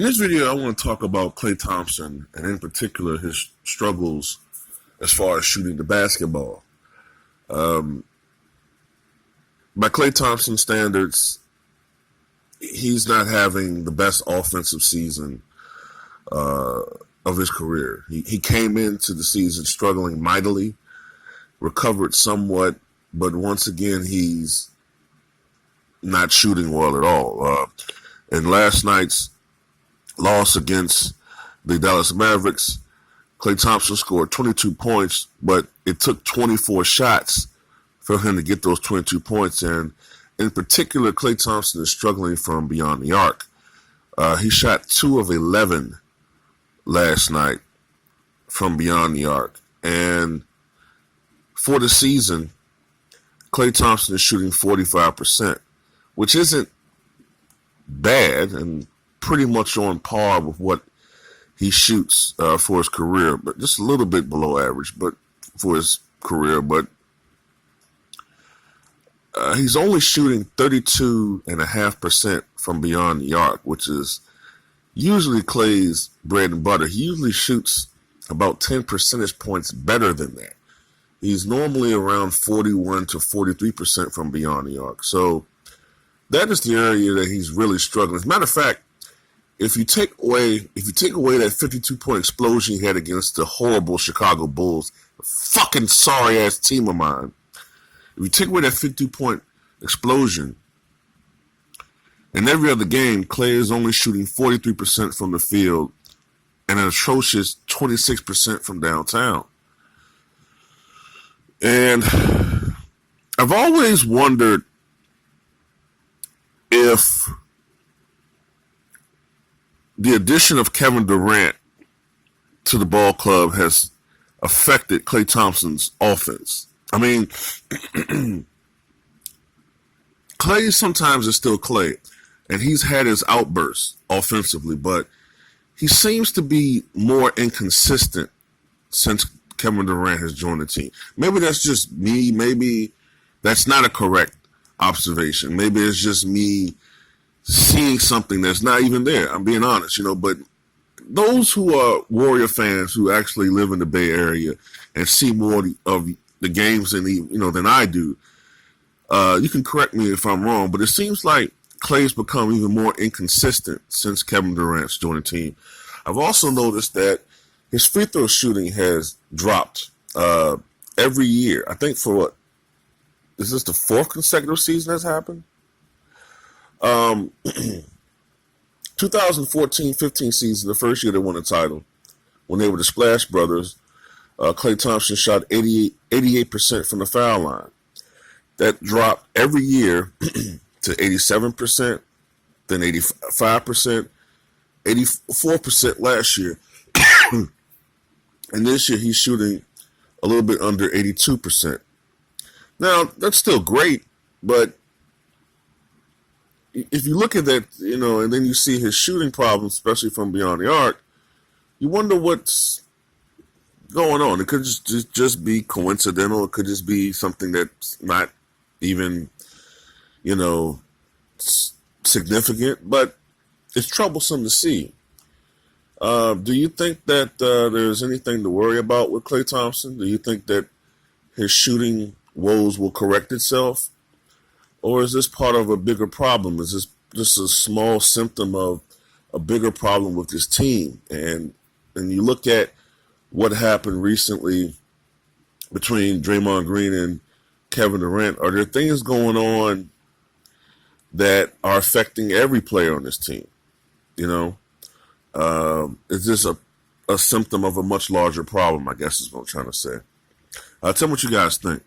In this video, I want to talk about Klay Thompson, and in particular, his struggles as far as shooting the basketball. By Klay Thompson standards, he's not having the best offensive season of his career. He came into the season struggling mightily, recovered somewhat, but once again, he's not shooting well at all. In last night's loss against the Dallas Mavericks, Klay Thompson scored 22 points, but it took 24 shots for him to get those 22 points. And in particular, Klay Thompson is struggling from beyond the arc. He shot 2 of 11 last night from beyond the arc. And for the season, Klay Thompson is shooting 45%, which isn't bad and pretty much on par with what he shoots for his career, but just a little bit below average, but for his career. But he's only shooting 32.5% from beyond the arc, which is usually Klay's bread and butter. He usually shoots about 10 percentage points better than that. He's normally around 41 to 43% from beyond the arc. So that is the area that he's really struggling. As a matter of fact, if you take away that 52-point explosion he had against the horrible Chicago Bulls, a fucking sorry-ass team of mine, if you take away that 52-point explosion, in every other game, Klay is only shooting 43% from the field and an atrocious 26% from downtown. And I've always wondered if the addition of Kevin Durant to the ball club has affected Klay Thompson's offense. I mean, Klay sometimes is still Klay, and he's had his outbursts offensively, but he seems to be more inconsistent since Kevin Durant has joined the team. Maybe that's just me. Maybe that's not a correct observation. Maybe it's just me seeing something that's not even there. I'm being honest, but those who are Warrior fans who actually live in the Bay Area and see more of the games than I do, you can correct me if I'm wrong, but it seems like Klay's become even more inconsistent since Kevin Durant's joined the team. I've also noticed that his free throw shooting has dropped every year. I think is this the 4th consecutive season that's happened? 2014-15 season, the first year they won the title, when they were the Splash Brothers, Klay Thompson shot 88% from the foul line. That dropped every year to 87%, then 85%, 84% last year. And this year he's shooting a little bit under 82%. Now, that's still great, but if you look at that, and then you see his shooting problems, especially from beyond the arc, you wonder what's going on. It could just be coincidental. It could just be something that's not even, significant, but it's troublesome to see. Do you think that there's anything to worry about with Klay Thompson? Do you think that his shooting woes will correct itself? Or is this part of a bigger problem? Is this just a small symptom of a bigger problem with this team? And you look at what happened recently between Draymond Green and Kevin Durant. Are there things going on that are affecting every player on this team? Is this a symptom of a much larger problem, I guess is what I'm trying to say. Tell me what you guys think.